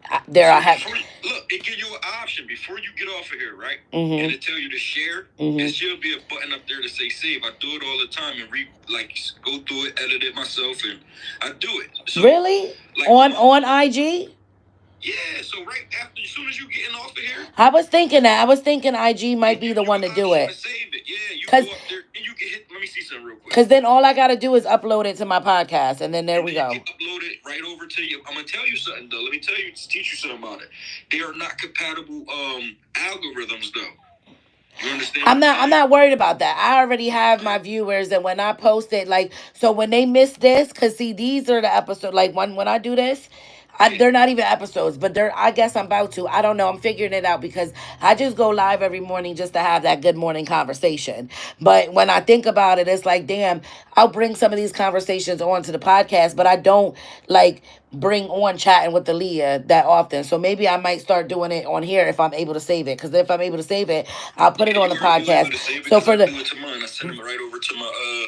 [SPEAKER 2] I have.
[SPEAKER 1] Look, it give you an option before you get off of here, right?
[SPEAKER 2] Mm-hmm.
[SPEAKER 1] And it tell you to share. There should be a button up there to say save. I do it all the time and go through it, edit it myself, and I do it. So,
[SPEAKER 2] really? Like, on IG?
[SPEAKER 1] Yeah, so right after, as soon as you getting off of here.
[SPEAKER 2] I was thinking that. I was thinking IG might be the one to do it.
[SPEAKER 1] To save it. Yeah, you go up there and you can hit. Let me see something real quick.
[SPEAKER 2] Because then all I got to do is upload it to my podcast, and then there we go.
[SPEAKER 1] You upload it right over to you. I'm gonna tell you something though. Let me teach you something about it. They are not compatible algorithms though. You understand? I'm
[SPEAKER 2] not worried about that. I already have my viewers, and when I post it, so when they miss this, because see, these are the episodes. Like when I do this, they're not even episodes, but I guess I'm about to. I don't know. I'm figuring it out because I just go live every morning just to have that good morning conversation. But when I think about it, it's like, damn, I'll bring some of these conversations onto the podcast, but I don't bring on Chatting with Alea that often. So maybe I might start doing it on here if I'm able to save it. Because if I'm able to save it, I'll put it on the podcast. So for I do it to mine. I send them right over to my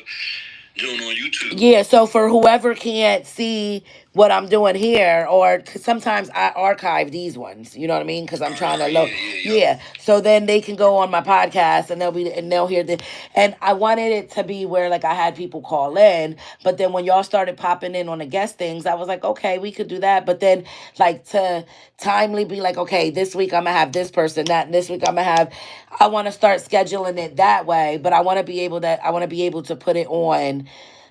[SPEAKER 2] doing on YouTube. Yeah, so for whoever can't see what I'm doing here, or cause sometimes I archive these ones, you know what I mean? Because I'm trying to look. Yeah. So then they can go on my podcast and they'll hear the. And I wanted it to be where I had people call in, but then when y'all started popping in on the guest things, I was like, okay, we could do that. But then to timely be like, okay, this week I'm gonna have this person, that, and this week I'm gonna have. I want to start scheduling it that way, but I want to be able to put it on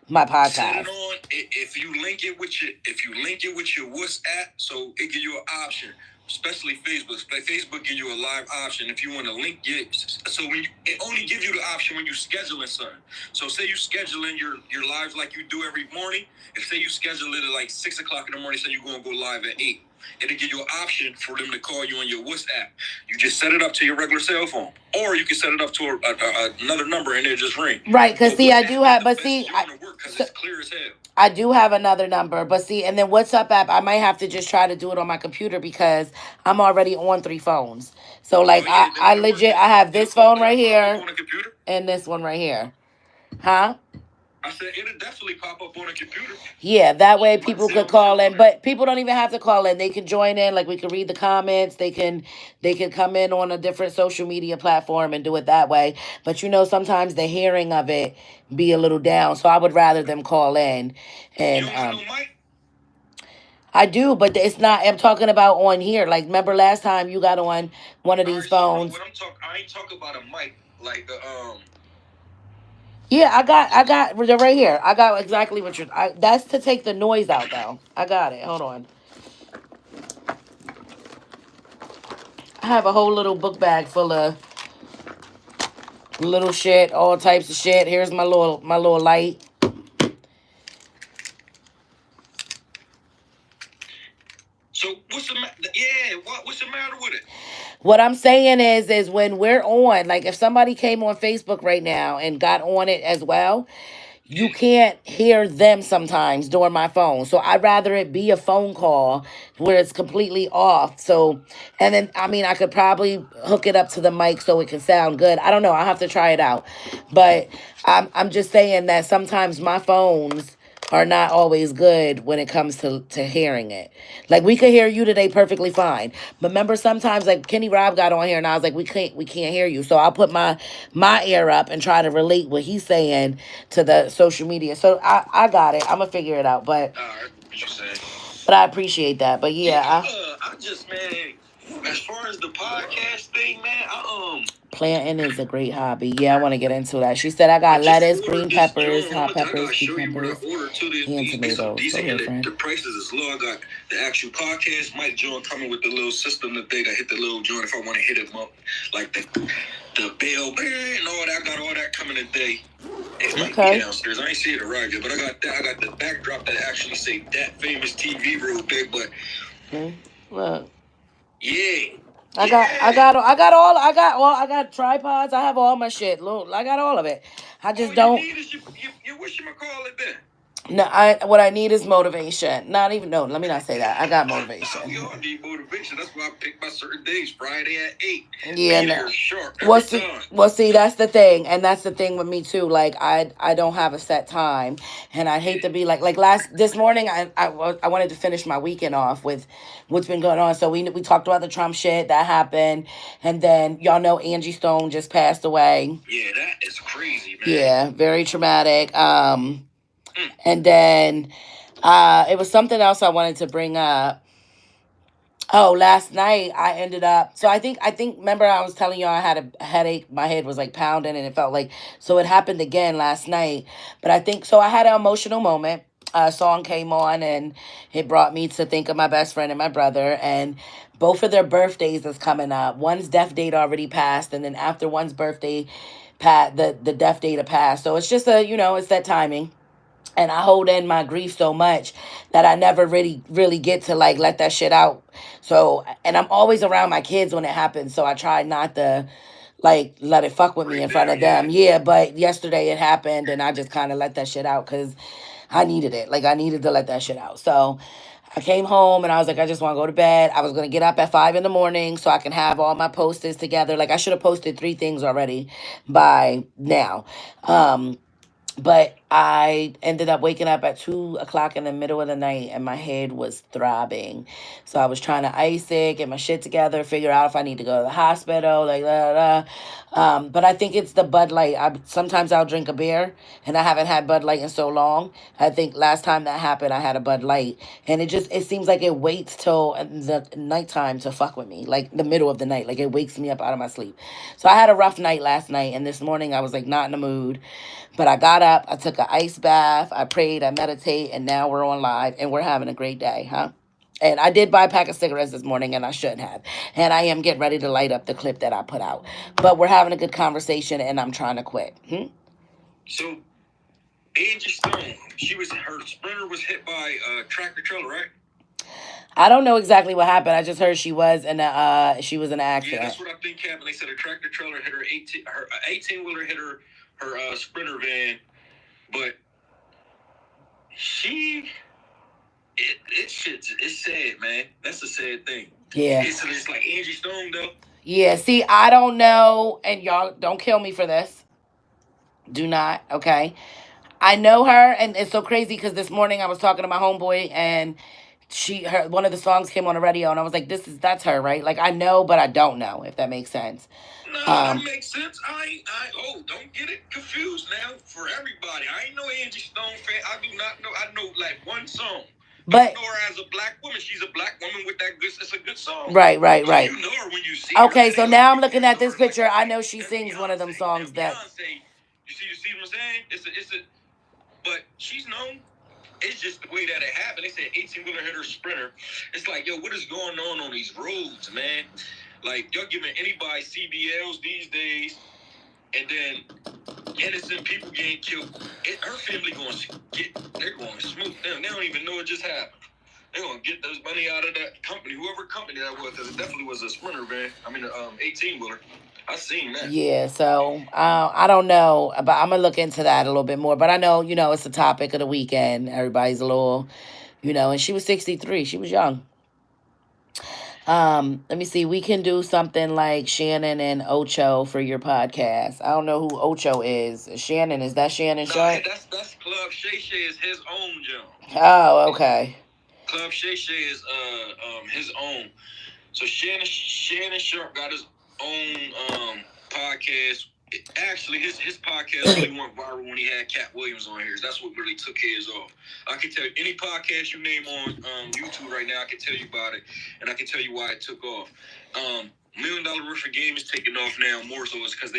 [SPEAKER 2] my podcast. Set it on. If you link it with your WhatsApp, so it give you an option. Especially Facebook. Facebook give you a live option if you want to link it. So it only gives you the option when you scheduling something. So say you scheduling your lives like you do every morning. If say you schedule it at 6:00 in the morning, say you're gonna go live at 8. It'll give you an option for them to call you on your WhatsApp. You just set it up to your regular cell phone, or you can set it up to another number and it just ring. Right, because see, I do have, but see, it's clear as hell. I do have another number, but see, and then WhatsApp app, I might have to just try to do it on my computer because I'm already on 3 phones. So I legit, I have this phone right here and this one right here. Huh? I said it'll definitely pop up on a computer. Yeah, that way people could call in, but people don't even have to call in. They can join in, we can read the comments. They can come in on a different social media platform and do it that way. But sometimes the hearing of it be a little down, so I would rather them call in. And you don't have no mic? I do, but it's not. I'm talking about on here. Remember last time you got on one of these phones? I ain't talking about a mic Yeah, I got right here. I got exactly what that's to take the noise out, though. I got it. Hold on. I have a whole little book bag full of little shit, all types of shit. Here's my little light. So what's the matter? Yeah, what's the matter with it? What I'm saying is when we're on, if somebody came on Facebook right now and got on it as well, you can't hear them sometimes during my phone. So I'd rather it be a phone call where it's completely off. So, and then, I mean, I could probably hook it up to the mic so it can sound good. I don't know. I'll have to try it out. But I'm just saying that sometimes my phones are not always good when it comes to hearing it. Like we could hear you today perfectly fine. But remember sometimes like Kenny Robb got on here and I was like, we can't hear you. So I'll put my ear up and try to relate what he's saying to the social media. So I got it. I'm gonna figure it out.
[SPEAKER 1] What you say?
[SPEAKER 2] But I appreciate that. But yeah,
[SPEAKER 1] I just, man, as far as the podcast thing, man,
[SPEAKER 2] planting is a great hobby. Yeah, I want to get into that. She said I got lettuce, green peppers, hot
[SPEAKER 1] I
[SPEAKER 2] peppers,
[SPEAKER 1] gotta show you what I
[SPEAKER 2] cucumbers,
[SPEAKER 1] ordered too.
[SPEAKER 2] and
[SPEAKER 1] These are
[SPEAKER 2] tomatoes. Go
[SPEAKER 1] decent,
[SPEAKER 2] ahead,
[SPEAKER 1] and
[SPEAKER 2] friend.
[SPEAKER 1] the prices is low. I got the actual podcast mic joint coming with the little system that they hit the little joint if I want to hit it up, like the bell and all that. I got all that coming today. It might be downstairs. I ain't see it arrive yet, but I got that. I got the backdrop that actually say That Famous TV real big. But
[SPEAKER 2] Look.
[SPEAKER 1] yeah.
[SPEAKER 2] I got tripods. I have all my shit. Look, I got all of it. I just don't.
[SPEAKER 1] You need is you whatchamacallit it then?
[SPEAKER 2] No, what I need is motivation. Not even no. Let me not say that. I got motivation.
[SPEAKER 1] We all need motivation. That's why I pick my certain days. Friday at 8.
[SPEAKER 2] Yeah,
[SPEAKER 1] no. Sharp
[SPEAKER 2] see, that's the thing, and that's the thing with me too. Like I don't have a set time, and I hate to be like this morning. I wanted to finish my weekend off with what's been going on. So we talked about the Trump shit that happened, and then y'all know Angie Stone just passed away.
[SPEAKER 1] Yeah, that is crazy, man.
[SPEAKER 2] Yeah, very traumatic. And then it was something else I wanted to bring up. Oh, last night I ended up. So I think. Remember, I was telling you I had a headache. My head was like pounding, and it felt like. So it happened again last night. But I think so. I had an emotional moment. A song came on, and it brought me to think of my best friend and my brother. And both of their birthdays is coming up. One's death date already passed, and then after one's birthday, the death date passed. So it's just it's that timing. And I hold in my grief so much that I never really get to like let that shit out. So, and I'm always around my kids when it happens, so I try not to like let it fuck with me in front of them. Yeah, but yesterday it happened and I just kind of let that shit out cuz I needed it. Like I needed to let that shit out. So, I came home and I was like, I just want to go to bed. I was going to get up at 5 in the morning so I can have all my posters together. Like I should have posted 3 things already by now. But I ended up waking up at 2 o'clock in the middle of the night and my head was throbbing. So I was trying to ice it, get my shit together, figure out if I need to go to the hospital, like blah, blah, blah. But I think it's the Bud Light. Sometimes I'll drink a beer and I haven't had Bud Light in so long. I think last time that happened, I had a Bud Light. And it seems like it waits till the nighttime to fuck with me, like the middle of the night. Like it wakes me up out of my sleep. So I had a rough night last night and this morning I was like not in the mood. But I got up, I took an ice bath, I prayed, I meditate, and now we're on live, and we're having a great day, huh? And I did buy a pack of cigarettes this morning, and I shouldn't have. And I am getting ready to light up the clip that I put out. But we're having a good conversation, and I'm trying to quit.
[SPEAKER 1] So, Angie Stone, her sprinter was hit by a tractor trailer, right?
[SPEAKER 2] I don't know exactly what happened. I just heard she was in an accident.
[SPEAKER 1] Yeah, that's what I think happened. They said a tractor trailer hit her 18-wheeler hit her sprinter van, but it's sad, man. That's a sad thing.
[SPEAKER 2] Yeah.
[SPEAKER 1] It's like Angie Stone, though.
[SPEAKER 2] Yeah, see, I don't know, and y'all don't kill me for this. Do not, okay? I know her, and it's so crazy because this morning I was talking to my homeboy, and one of the songs came on the radio, and I was like, that's her, right? Like, I know, but I don't know, if that makes sense.
[SPEAKER 1] No, that makes sense. Don't get it confused now for everybody. I ain't no Angie Stone fan. I do not know. I know like one song. But I know her as a black woman. She's a black woman with that good. It's a good song.
[SPEAKER 2] Right.
[SPEAKER 1] So you know her when you see her.
[SPEAKER 2] Okay, so now I'm looking at this picture. I know she sings one of them songs that.
[SPEAKER 1] You see what I'm saying? But she's known. It's just the way that it happened. They said 18-wheeler hit her sprinter. It's like, yo, what is going on these roads, man? Like, you're giving anybody CBLs these days, and then innocent people getting killed. Her family they're going to smooth them. They don't even know it just happened. They're going to get this money out of that company, whoever company that was, because it definitely was a sprinter van. I mean, 18-wheeler. I seen that.
[SPEAKER 2] Yeah, so I don't know, but I'm gonna look into that a little bit more. But I know, it's the topic of the weekend. Everybody's a little, and she was 63. She was young. Let me see. We can do something like Shannon and Ocho for your podcast. I don't know who Ocho is. Shannon, is that Shannon
[SPEAKER 1] Nah,
[SPEAKER 2] Sharp?
[SPEAKER 1] that's Club Shay Shay is his own John.
[SPEAKER 2] Oh, okay.
[SPEAKER 1] Club Shay Shay is his own. So Shannon Sharp got his own podcast. Actually, his podcast really went viral when he had Cat Williams on here. That's what really took his off. I can tell you any podcast you name on YouTube right now, I can tell you about it, and I can tell you why it took off. $1 Million Worth of Game is taking off now more so it's because they